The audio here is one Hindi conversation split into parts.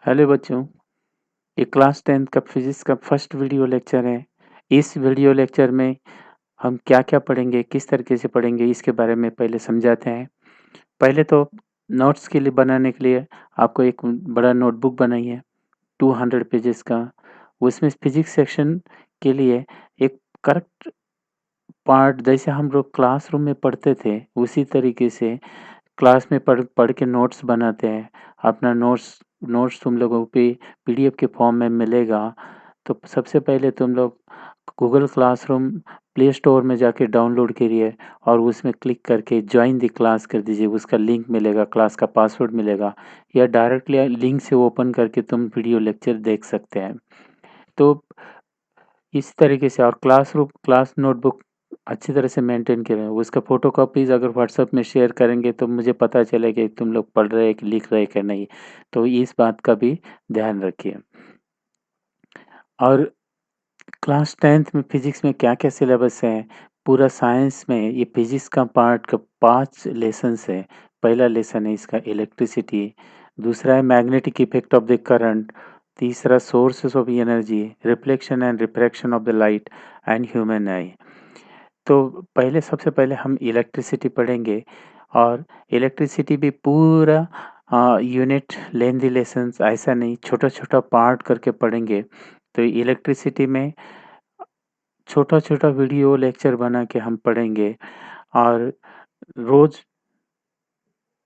हेलो बच्चों, ये क्लास 10th का फिजिक्स का फर्स्ट वीडियो लेक्चर है। इस वीडियो लेक्चर में हम क्या-क्या पढ़ेंगे, किस तरीके से पढ़ेंगे, इसके बारे में पहले समझाते हैं। पहले तो नोट्स के लिए बनाने के लिए आपको एक बड़ा नोटबुक बनाइए 200 पेजेस का। उसमें फिजिक्स सेक्शन के लिए एक करेक्ट पार्ट जैसे हम लोग क्लासरूम में पढ़ते थे, उसी तरीके से क्लास में पढ़ पढ़ के नोट्स बनाते हैं। अपना नोट्स नोट्स तुम लोगों पे पीडीएफ के फॉर्म में मिलेगा। तो सबसे पहले तुम लोग गूगल क्लासरूम प्ले स्टोर में जाके डाउनलोड करिए और उसमें क्लिक करके जॉइन द क्लास कर दीजिए। उसका लिंक मिलेगा, क्लास का पासवर्ड मिलेगा, या डायरेक्टली लिंक से ओपन करके तुम वीडियो लेक्चर देख सकते हैं। तो इस तरीके से, और क्लास नोटबुक अच्छी तरह से मेंटेन करें। उसका फ़ोटोकॉपीज़ अगर व्हाट्सएप में शेयर करेंगे तो मुझे पता चलेगा कि तुम लोग पढ़ रहे हैं कि लिख रहे हैं कि नहीं। तो इस बात का भी ध्यान रखिए। और क्लास 10th में फ़िज़िक्स में क्या-क्या सिलेबस है, पूरा साइंस में ये फ़िज़िक्स का पार्ट का 5 लेसन्स है। पहला लेसन है इसका इलेक्ट्रिसिटी, दूसरा है magnetic effect of the current, तीसरा sources of energy, reflection and refraction of the light and human eye. तो पहले सबसे पहले हम इलेक्ट्रिसिटी पढ़ेंगे, और इलेक्ट्रिसिटी भी पूरा यूनिट लेंथी लेसन्स ऐसा नहीं, छोटा-छोटा पार्ट करके पढ़ेंगे। तो इलेक्ट्रिसिटी में छोटा-छोटा वीडियो लेक्चर बना के हम पढ़ेंगे, और रोज़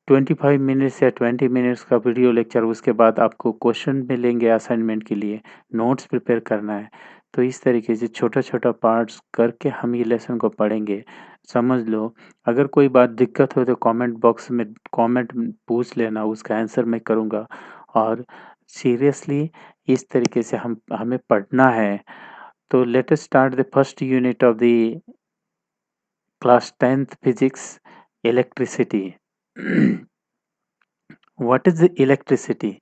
25 मिनट्स या 20 मिनट्स का वीडियो लेक्चर। उसके बाद आपको क्वेश्चन मिलेंगे असाइनमेंट के लिए, नोट्स प्रिपेयर करना है। तो इस तरीके से छोटा-छोटा पार्ट्स करके हम ये लेसन को पढ़ेंगे। समझ लो, अगर कोई बात दिक्कत हो तो कमेंट बॉक्स में कमेंट पूछ लेना, उसका आंसर मैं करूँगा। और सीरियसली इस तरीके से हम हमें पढ़ना है। तो let us start the first unit of the class 10th physics, electricity. What is the electricity?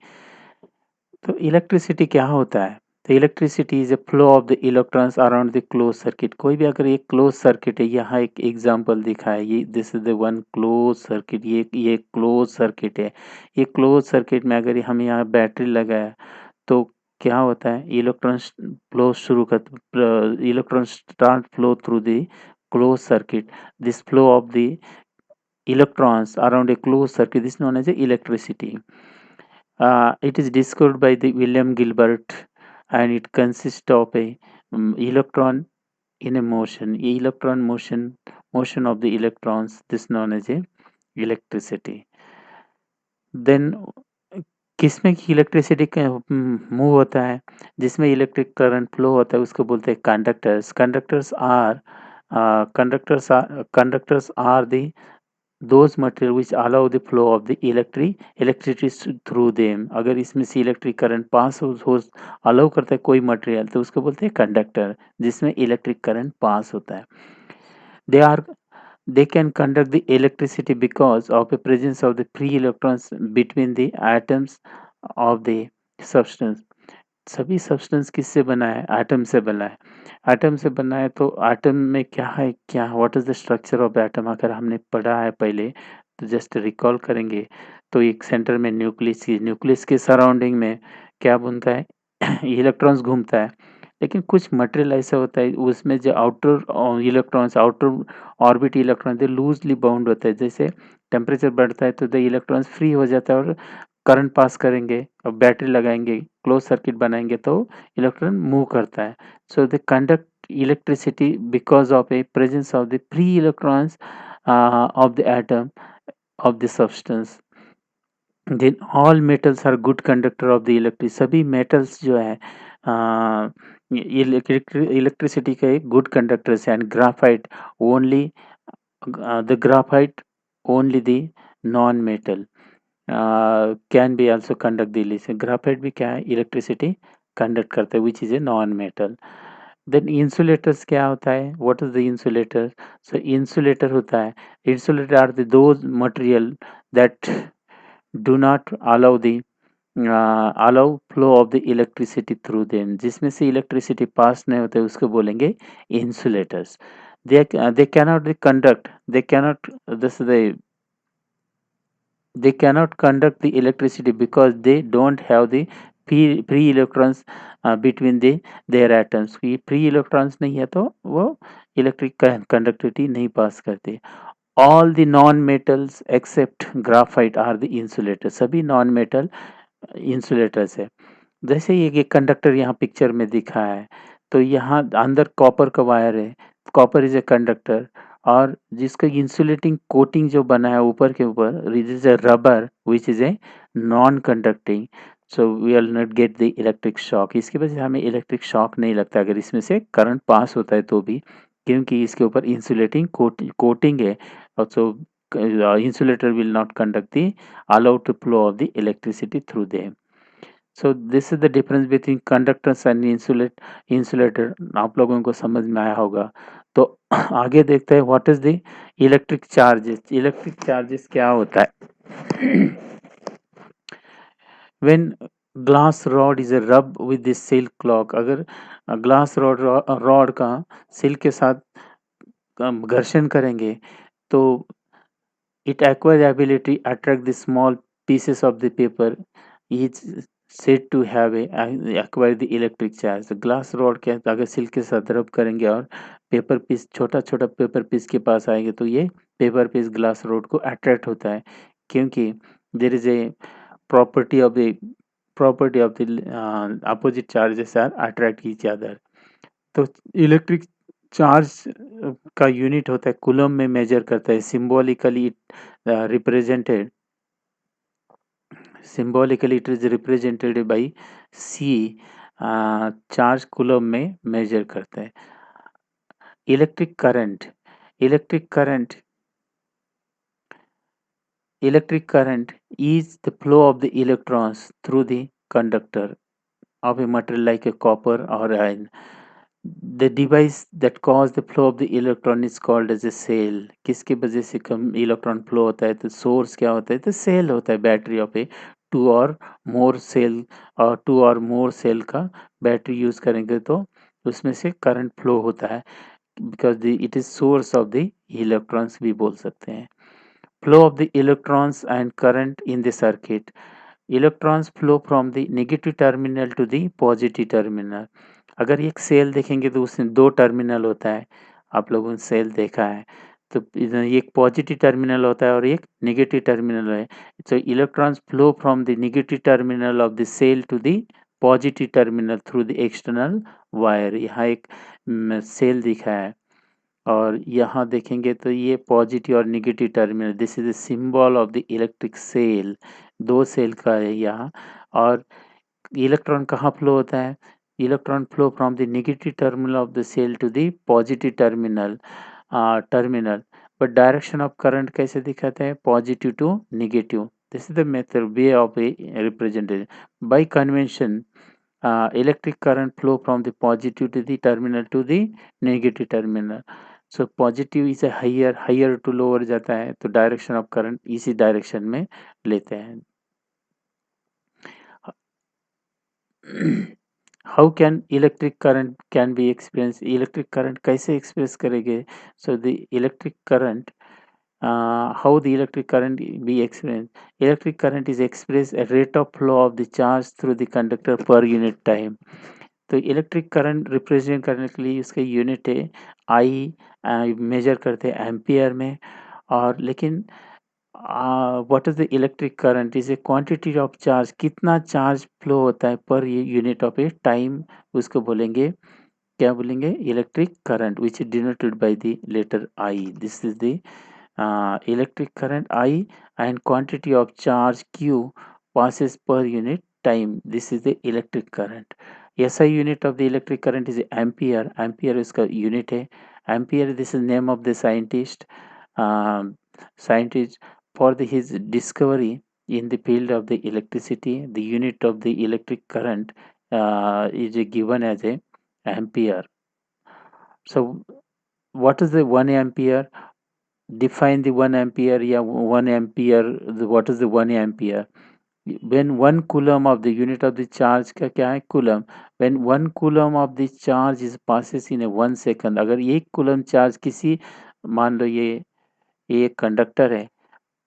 तो इलेक्ट्रिसिटी क्या होता है? तो electricity is a flow of the electrons around the close circuit. कोई भी अगर ये क्लोज सर्किट है, यहाँ एक एग्जांपल दिखा है, ये this is the one clause circuit, ये क्लोज सर्किट है। ये क्लोज सर्किट में अगर हम यहाँ बैटरी लगाया तो क्या होता है, इलेक्ट्रॉन्स फ्लो शुरू कर electrons start flow through the close circuit. This flow of the electrons around a closed circuit is known as a electricity. It is discovered by the William Gilbert, and it consists of a electron in a motion. Electron motion of the electrons, this known as a electricity. Then किसमें की इलेक्ट्रिसिटी मूव होता है, जिसमें इलेक्ट्रिक करंट फ्लो होता है, उसको बोलते हैं conductors. Conductors are the those material which allow the flow of the electricity through them। अगर इसमें से इलेक्ट्रिक करंट पास हो अलाउ करता है कोई मटेरियल, तो उसको बोलते हैं कंडक्टर, जिसमें इलेक्ट्रिक करंट पास होता है। They are they can conduct the electricity because of the presence of the free electrons between the atoms of the substance। सभी सब्सटेंस किससे बना है? एटम से बना है। एटम से बना है तो एटम में क्या है, क्या what is the structure of atom, अगर हमने पढ़ा है पहले तो जस्ट रिकॉल करेंगे। तो एक सेंटर में न्यूक्लियस के सराउंडिंग में क्या घूमता है? इलेक्ट्रॉन्स घूमता है। लेकिन कुछ मटेरियल ऐसा होता है उसमें जो आउटर ऑर्बिट इलेक्ट्रॉन दे लूज़ली बाउंड होता है। जैसे टेम्परेचर बढ़ता है तो द इलेक्ट्रॉन्स फ्री हो जाता है और करंट पास करेंगे और बैटरी लगाएँगे, क्लोज़ सर्किट बनाएँगे तो इलेक्ट्रॉन मूव करता है। So they conduct electricity because of a presence of the free electrons of the atom of the substance. Then all metals are good conductor of the electric. सभी मेटल्स जो है इलेक्ट्रिसिटी के गुड कंडक्टर्स हैं। And graphite only the graphite only the non metal can be also conduct the electricity. Graphite भी क्या है, इलेक्ट्रिसिटी कंडक्ट करता है, which is a non metal. Then insulators क्या होता है, what is the insulator? So insulator होता है, insulator are the those material that do not allow flow of the electricity through them. जिसमें से इलेक्ट्रिसिटी पास नहीं होता है उसको बोलेंगे insulators. They cannot conduct, they cannot this they cannot conduct the electricity because they don't have the free electrons between their atoms. ये free electrons नहीं है तो वो इलेक्ट्रिक कंडक्टिविटी नहीं पास करते. All the non-metals except graphite are the insulators. सभी non-metal इंसुलेटर्स है. जैसे ये कंडक्टर यहाँ पिक्चर में दिखा है, तो यहाँ अंदर कॉपर का वायर है. कॉपर इज ए कंडक्टर और जिसका इंसुलेटिंग कोटिंग जो बना है ऊपर के ऊपर, it is a rubber which is a non conducting, so we will not get the electric shock. इसकी वजह से हमें इलेक्ट्रिक शॉक नहीं लगता अगर इसमें से करंट पास होता है तो भी, क्योंकि इसके ऊपर इंसुलेटिंग कोटिंग है. और सो insulator will not conduct the allowed to flow of the electricity through them. So this is the difference between conductors and insulator. आप लोगों को समझ में आया होगा. तो आगे देखते हैं what is the electric charges. Electric charges क्या होता है? when glass rod is a rub with the silk clock, अगर ग्लास रॉड का सिल्क के साथ घर्षण करेंगे तो it acquires the ability to attract the small pieces of the paper is said to have acquire the electric charge. तो ग्लास रॉड के अगर सिल्क के साथ रब करेंगे और पेपर पीस छोटा छोटा पेपर पीस के पास आएंगे तो ये पेपर पीस ग्लास रॉड को अट्रैक्ट होता है, क्योंकि there is a property of the opposite charges are attract each other. तो इलेक्ट्रिक चार्ज का यूनिट होता है कूलम में मेजर करता है. Represented symbolically it is represented by C. Charge coulomb में मेजर करता है. Electric current. Electric current electric current is the flow of the electrons through the conductor of a material like a copper or iron. The device that cause the flow of the electron is called as a cell. किसकी वजह से कम इलेक्ट्रॉन फ्लो होता है तो सोर्स क्या होता है तो सेल होता है. बैटरी ऑफ ए टू और मोर सेल और टू और मोर सेल का बैटरी यूज करेंगे तो उसमें से करंट फ्लो होता है, because it is source of the electrons भी बोल सकते हैं. Flow of the electrons and current in the circuit. Electrons flow from the negative terminal to the positive terminal. अगर एक सेल देखेंगे तो उसमें दो टर्मिनल होता है. आप लोगों ने सेल देखा है तो एक पॉजिटिव टर्मिनल होता है और एक नेगेटिव टर्मिनल है. so electrons flow from the negative terminal of the cell to the positive terminal through the external wire. यहाँ एक सेल दिखा है और यहाँ देखेंगे तो ये पॉजिटिव और negative terminal. This is the symbol of the electric cell. दो सेल का है यहाँ. और इलेक्ट्रॉन कहाँ फ्लो होता है? Electron flow from the negative terminal of the cell to the positive terminal. But direction of current कैसे दिखाते हैं? Positive to negative. This is the method way of a representation. By convention electric current flow from the positive to the terminal to the negative terminal. So positive इसे हायर टू लोअर जाता है तो डायरेक्शन ऑफ करंट इसी डायरेक्शन में लेते हैं. How can electric current can be experience. Electric current कैसे एक्सप्रेस करेंगे? So the electric current how the electric current be experienced. Electric current is expressed a rate of flow of the charge through the conductor per unit time. तो इलेक्ट्रिक करंट रिप्रेजेंट करने के लिए इसका यूनिट है आई. मेजर करते हैं एम्पियर में. और लेकिन what is the electric current is A quantity of charge. कितना चार्ज फ्लो होता है per unit of A time, उसको बोलेंगे क्या बोलेंगे? Electric current which is denoted by the letter I. This is the electric current I and quantity of charge Q passes per unit time. This is the electric current. SI unit of the electric current is ampere. Ampere इसका unit है. Ampere, this is name of the scientist. Scientist for his discovery in the field of the electricity. The unit of the electric current is given as a ampere. So what is the 1 ampere? Define the 1 ampere. Yeah, 1 ampere. What is the 1 ampere? When 1 coulomb of the unit of the charge का क्या है? coulomb. When 1 coulomb of the charge is passes in a 1 second. अगर 1 coulomb चार्ज किसी, मान लो ये एक कंडक्टर है,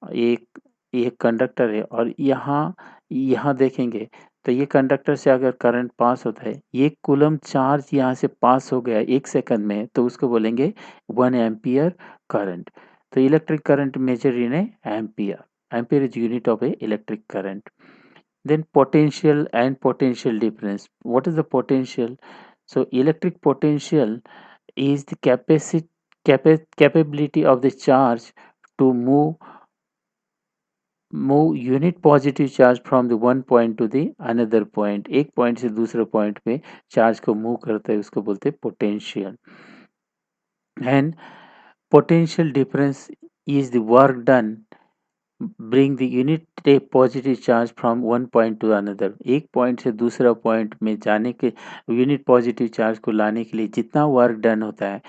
एक ये कंडक्टर है और यहाँ देखेंगे तो ये कंडक्टर से अगर करंट पास होता है, ये कूलम्ब चार्ज यहाँ से पास हो गया 1 सेकंड में, तो उसको बोलेंगे 1 एम्पीयर करंट। तो electric current measure in A ampere. Ampere is unit of A electric current. Then potential and potential difference. What is the potential? So electric potential is the capability of the charge to move unit positive charge from the one point to the another point। एक पॉइंट से दूसरे पॉइंट पे चार्ज को मूव करता है, उसको बोलते हैं potential. And potential difference is the work done bring the unit a positive charge from one point to another। एक पॉइंट से दूसरा पॉइंट में जाने के यूनिट पॉजिटिव चार्ज को लाने के लिए जितना वर्क डन होता है,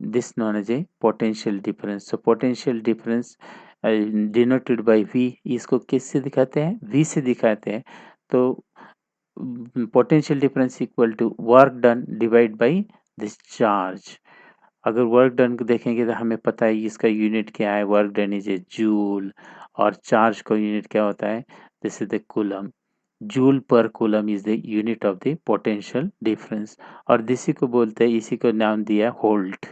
this known as a potential difference. So potential difference denoted by V, इसको किससे दिखाते हैं? वी से दिखाते हैं। तो potential difference equal to work done divide by this charge. अगर वर्क डन को देखेंगे तो हमें पता है इसका यूनिट क्या है, work done is a joule. और चार्ज का यूनिट क्या होता है? This is the coulomb. Joule per coulomb is the unit of the potential difference. और इसी को बोलते हैं, इसी को नाम दिया volt.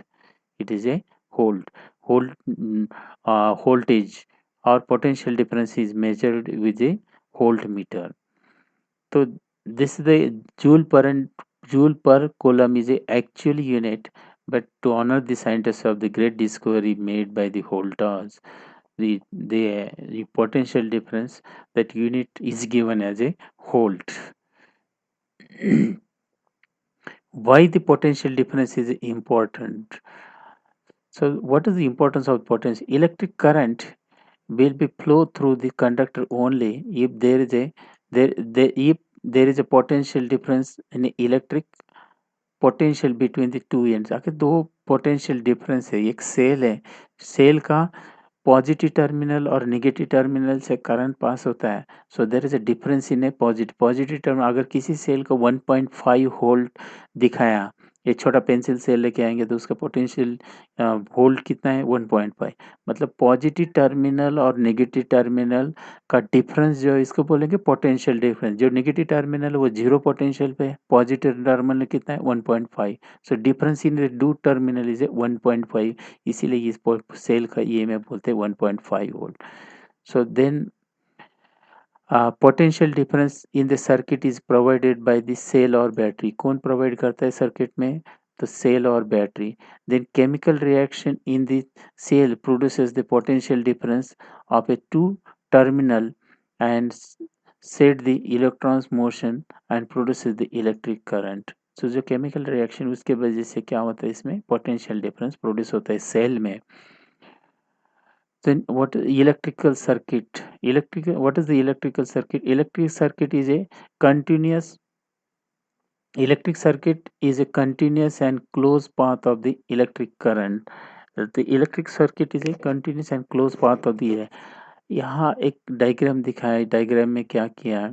It is a volt. Volt voltage और potential difference is measured with a voltmeter। तो this is the joule per coulomb is a actual unit, but to honor the scientists of the great discovery made by the Voltas, the potential difference, that unit is given as a volt। Why the potential difference is important? So what is the importance of potential? Electric current will be flow through the conductor only if if there is a potential difference in electric potential between the two ends। अगर दो potential difference है, एक सेल है, सेल का पॉजिटिव टर्मिनल और नेगेटिव टर्मिनल से करंट पास होता है, so there is a difference in a positive terminal. अगर किसी सेल को 1.5 वोल्ट दिखाया, ये छोटा पेंसिल सेल लेके आएंगे तो उसका पोटेंशियल वोल्ट कितना है? 1.5। मतलब पॉजिटिव टर्मिनल और नेगेटिव टर्मिनल का डिफरेंस जो है, इसको बोलेंगे पोटेंशियल डिफरेंस। जो नेगेटिव टर्मिनल है वो जीरो पोटेंशियल पे है, पॉजिटिव टर्मिनल कितना है? 1.5। So difference in the two terminal is 1.5। इसीलिए इस सेल का ईएमएफ बोलते हैं 1.5 volt. So then potential difference in the circuit is provided by the cell और बैटरी। कौन प्रोवाइड करता है सर्किट में? तो सेल और battery. Then chemical reaction in the cell produces the potential difference of a two terminal and set the electrons motion and produces the electric current. सो जो केमिकल रिएक्शन उसके वजह से क्या होता है, इसमें पोटेंशियल डिफरेंस प्रोड्यूस होता है सेल में। Then what electrical circuit? What is the electrical circuit? Continuous Electric circuit is a continuous and closed path of the electric current। The electric circuit is a continuous and closed path of the। यहाँ एक डायग्राम दिखाया है। डायग्राम में क्या किया है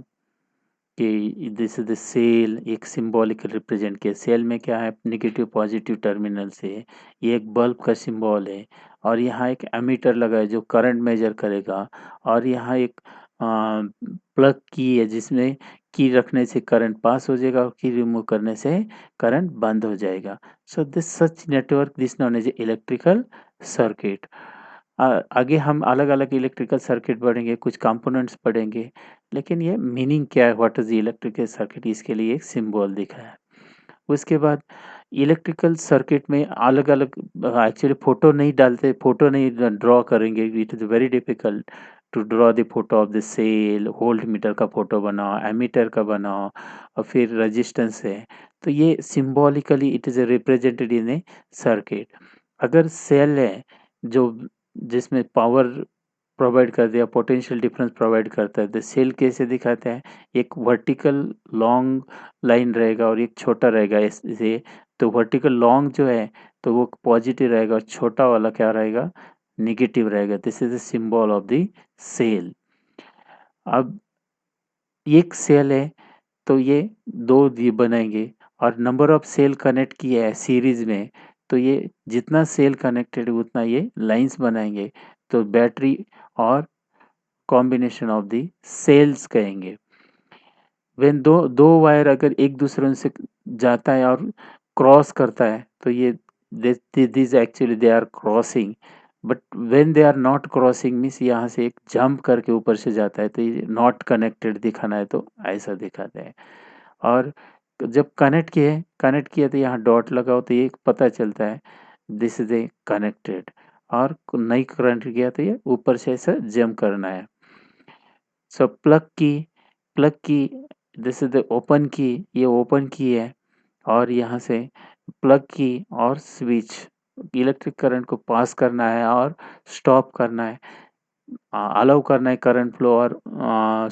कि दिस इज द सेल, एक सिंबॉलिकल रिप्रेजेंट किया। सेल में क्या है? नेगेटिव पॉजिटिव टर्मिनल से ये एक बल्ब का सिंबल है, और यहाँ एक एमीटर लगा है जो करंट मेजर करेगा, और यहाँ एक प्लग की है जिसमें की रखने से करंट पास हो जाएगा और की रिमूव करने से करंट बंद हो जाएगा। So this such network this known as electrical circuit. आगे हम अलग अलग इलेक्ट्रिकल सर्किट पढ़ेंगे, कुछ कंपोनेंट्स पढ़ेंगे, लेकिन ये मीनिंग क्या है, what is the electrical circuit, इसके लिए एक सिंबल दिखा है। उसके बाद इलेक्ट्रिकल सर्किट में अलग अलग, एक्चुअली फोटो नहीं डालते, फोटो नहीं ड्रॉ करेंगे, it is very difficult to draw the photo of the cell. Voltmeter का फोटो बनाओ, एमीटर का बनाओ, और फिर रेजिस्टेंस है। तो ये symbolically it is represented in a circuit. अगर सेल है जो जिसमें पावर प्रोवाइड कर दिया, पोटेंशियल डिफरेंस प्रोवाइड करता है, तो सेल कैसे दिखाते हैं? एक वर्टिकल लॉन्ग लाइन रहेगा और एक छोटा रहेगा ऐसे। तो वर्टिकल लॉन्ग जो है तो वो पॉजिटिव रहेगा, और छोटा वाला क्या रहेगा? नेगेटिव रहेगा। This is the symbol of the cell. अब एक सेल है तो ये दो ये बनाएंगे, और नंबर ऑफ सेल कनेक्ट किया है सीरीज में, तो ये जितना सेल कनेक्टेड उतना ये लाइंस बनाएंगे। तो बैटरी और कॉम्बिनेशन ऑफ द सेल्स कहेंगे। व्हेन दो वायर अगर एक दूसरे से जाता है और क्रॉस करता है तो ये this actually they are crossing. But when they are not crossing means यहाँ से एक जंप करके ऊपर से जाता है तो ये नॉट कनेक्टेड दिखाना है तो ऐसा दिखाते हैं। और जब कनेक्ट किया तो यहाँ डॉट लगाओ तो ये पता चलता है दिस इज ए कनेक्टेड। और नहीं करंट गया तो ये ऊपर से ऐसा जंप करना है। सो प्लग की दिस इज द ओपन की, ये ओपन की है। और यहाँ से प्लग की और स्विच इलेक्ट्रिक करंट को पास करना है और स्टॉप करना है, अलाउ करना है करंट फ्लो और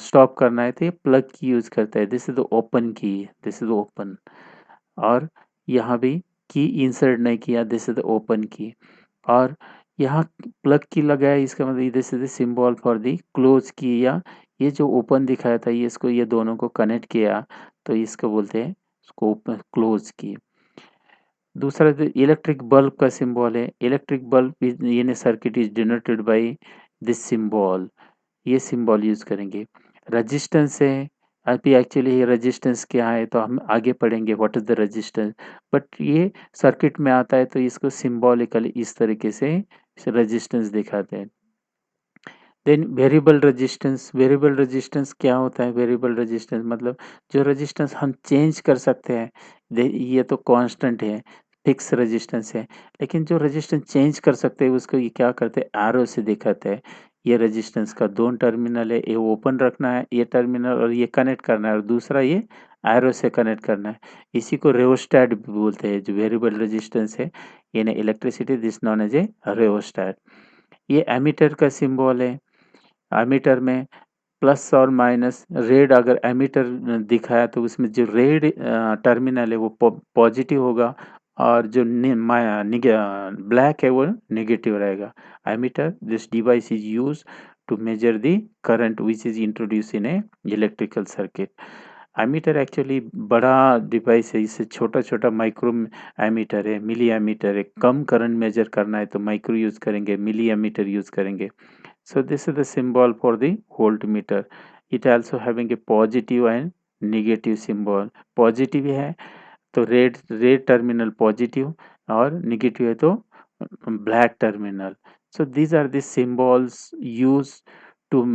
स्टॉप करना है तो ये प्लग की यूज करता है। दिस इज द ओपन की, दिस इज ओपन। और यहाँ भी की इंसर्ट नहीं किया, दिस इज द ओपन की। और यहाँ प्लग की लगाया इसका मतलब this is the symbol for the close की, या ये जो ओपन दिखाया था ये इसको ये दोनों को कनेक्ट किया तो इसको बोलते हैं इसको क्लोज की। दूसरा इलेक्ट्रिक बल्ब का सिंबल है। Electric bulb in circuit is denoted by this symbol, ये सिंबल यूज करेंगे। रेजिस्टेंस है, अभी एक्चुअली ये रेजिस्टेंस क्या है तो हम आगे पढ़ेंगे what is the resistance. But ये सर्किट में आता है तो इसको सिंबॉलिकली इस तरीके से रेजिस्टेंस दिखाते हैं। देन वेरिएबल रेजिस्टेंस क्या होता है? वेरिएबल रेजिस्टेंस मतलब जो रेजिस्टेंस हम चेंज कर सकते हैं। ये तो कांस्टेंट है, फिक्स रेजिस्टेंस है। लेकिन जो रेजिस्टेंस चेंज कर सकते हैं उसको ये क्या करते हैं, एरो से दिखाते हैं। ये रेजिस्टेंस का दो टर्मिनल है, ये ओपन रखना है ये टर्मिनल और ये कनेक्ट करना है, और दूसरा ये एरो से कनेक्ट करना है। इसी को रेओस्टेट भी बोलते हैं। जो वेरिएबल रेजिस्टेंस है in electricity this known as a rheostat. ये एमीटर का सिंबल है। एमीटर में प्लस और माइनस, रेड अगर एमीटर दिखाया तो उसमें जो रेड टर्मिनल है वो पॉजिटिव होगा और जो ब्लैक है वो नेगेटिव रहेगा। Ammeter this device is use to measure the current which is introduce in a electrical circuit. Ammeter actually बड़ा डिवाइस है, इससे छोटा छोटा माइक्रो एमीटर है, मिली एमीटर है। कम करंट मेजर करना है तो माइक्रो यूज करेंगे, मिली एमीटर यूज करेंगे। So this is the symbol for the voltmeter. It also having a positive and negative symbol. Positive है तो रेड टर्मिनल पॉजिटिव और निगेटिव है तो black terminal. So these are the symbols used to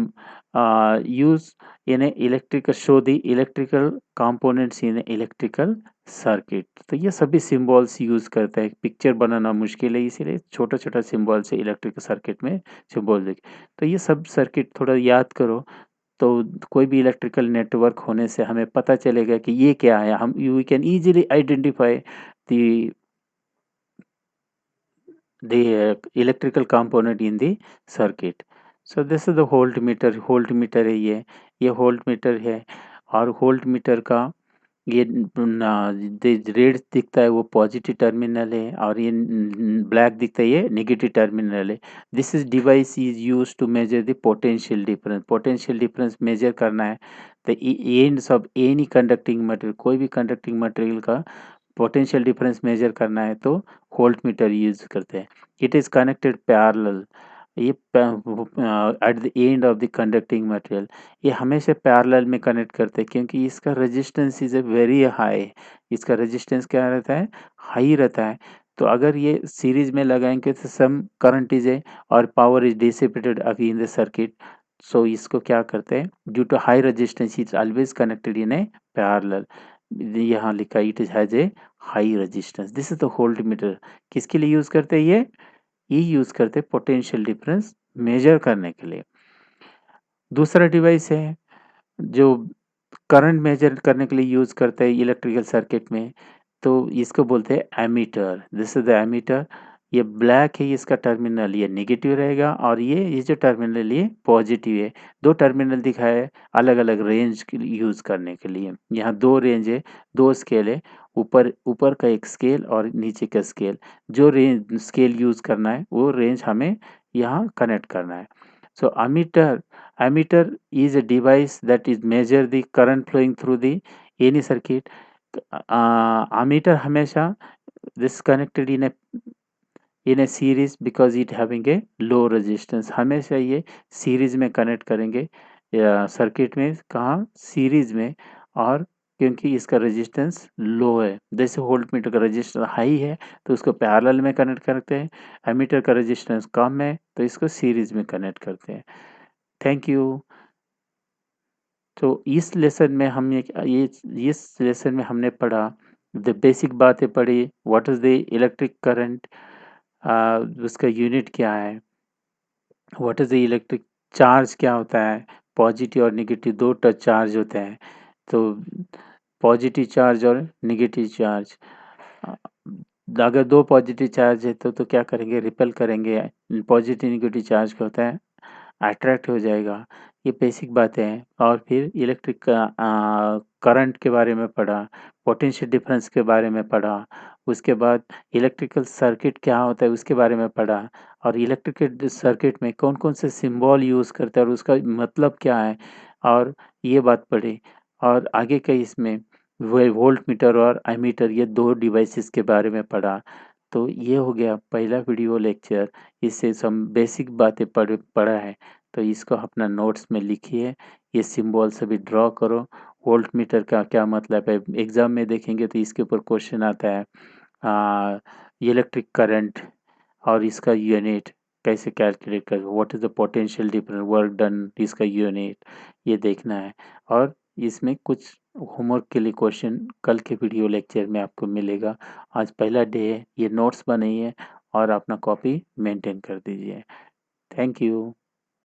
use in a electrical, show the electrical components in a electrical circuit. तो ये सभी सिंबल्स यूज करता है। पिक्चर बनाना मुश्किल है इसीलिए छोटा छोटा सिंबल से इलेक्ट्रिकल सर्किट में सिंबल देख। तो ये सब सर्किट थोड़ा याद करो तो कोई भी इलेक्ट्रिकल नेटवर्क होने से हमें पता चलेगा कि ये क्या है। हम you can easily identify the electrical component in the circuit. So this is the voltmeter है ये voltmeter है। और voltmeter का ये रेड दिखता है वो पॉजिटिव टर्मिनल है और ये ब्लैक दिखता है ये नेगेटिव टर्मिनल है। This is device is use to measure the potential difference measure करना है। The ends of any conducting material, कोई भी कंडक्टिंग मटेरियल का पोटेंशियल डिफरेंस मेजर करना है तो वोल्ट मीटर यूज करते हैं। इट इज कनेक्टेड पैरेलल, ये at the end of the conducting material, ये हमेशा पैरेलल में कनेक्ट करते हैं क्योंकि इसका resistance is a very high. इसका रेजिस्टेंस क्या रहता है, हाई रहता है। तो अगर ये सीरीज में लगाएंगे तो सम करंट इज ए और power is dissipated in the circuit. So इसको क्या करते हैं, due to high resistance is always connected in a parallel. यहाँ लिखा it is has a high resistance. This is the voltmeter. किसके लिए यूज करते हैं ये यूज करते हैं पोटेंशियल डिफरेंस मेजर करने के लिए। दूसरा डिवाइस है जो करंट मेजर करने के लिए यूज करते हैं इलेक्ट्रिकल सर्किट में, तो इसको बोलते हैं ammeter. This is the ammeter. ये ब्लैक है, इसका टर्मिनल ये नेगेटिव रहेगा और ये जो टर्मिनल ये पॉजिटिव है। दो टर्मिनल दिखाए है अलग अलग रेंज के लिए यूज करने के लिए। यहाँ दो रेंज है, दो स्केल है, ऊपर ऊपर का एक स्केल और नीचे का स्केल। जो रेंज स्केल यूज करना है वो रेंज हमें यहाँ कनेक्ट करना है। सो ammeter is a device that is measure the current flowing through the any circuit। ammeter हमेशा this connected in a in A series because it having a low resistance. हमेशा ये सीरीज में कनेक्ट करेंगे सर्किट में, कहाँ, सीरीज में। और क्योंकि इसका रेजिस्टेंस लो है, जैसे वोल्ट मीटर का रेजिस्टेंस हाई है तो उसको पैरेलल में कनेक्ट करते हैं, एमीटर का रेजिस्टेंस कम है तो इसको सीरीज में कनेक्ट करते हैं। Thank you. तो इस लेसन में हमने ये इस लेसन में हमने पढ़ा, द बेसिक बातें पढ़ी, what is the electric current, उसका यूनिट क्या है, what is the electric charge क्या होता है, पॉजिटिव और नेगेटिव दो टच चार्ज होते हैं। तो पॉजिटिव चार्ज और नेगेटिव चार्ज, अगर दो पॉजिटिव चार्ज है तो क्या करेंगे, रिपेल करेंगे। पॉजिटिव नेगेटिव चार्ज क्या होता है, अट्रैक्ट हो जाएगा। ये बेसिक बातें हैं। और फिर इलेक्ट्रिक करंट के बारे में पढ़ा, पोटेंशियल डिफरेंस के बारे में पढ़ा, उसके बाद इलेक्ट्रिकल सर्किट क्या होता है उसके बारे में पढ़ा, और इलेक्ट्रिकल सर्किट में कौन कौन से सिंबल यूज़ करते हैं और उसका मतलब क्या है, और ये बात पढ़ी। और आगे का इसमें वोल्ट मीटर और एमीटर, ये दो डिवाइसेस के बारे में पढ़ा। तो ये हो गया पहला वीडियो लेक्चर। इससे सब बेसिक बातें पढ़ा है। तो इसको अपना नोट्स में लिखिए, ये सिंबल सभी ड्रॉ करो। वोल्ट मीटर का क्या मतलब है, एग्जाम में देखेंगे तो इसके ऊपर क्वेश्चन आता है। इलेक्ट्रिक करंट और इसका यूनिट कैसे कैलकुलेट कर, what is the potential difference, work done, इसका यूनिट, ये देखना है। और इसमें कुछ होमवर्क के लिए क्वेश्चन कल के वीडियो लेक्चर में आपको मिलेगा। आज पहला डे है, ये नोट्स बनाइए और अपना कॉपी मेंटेन कर दीजिए। Thank you.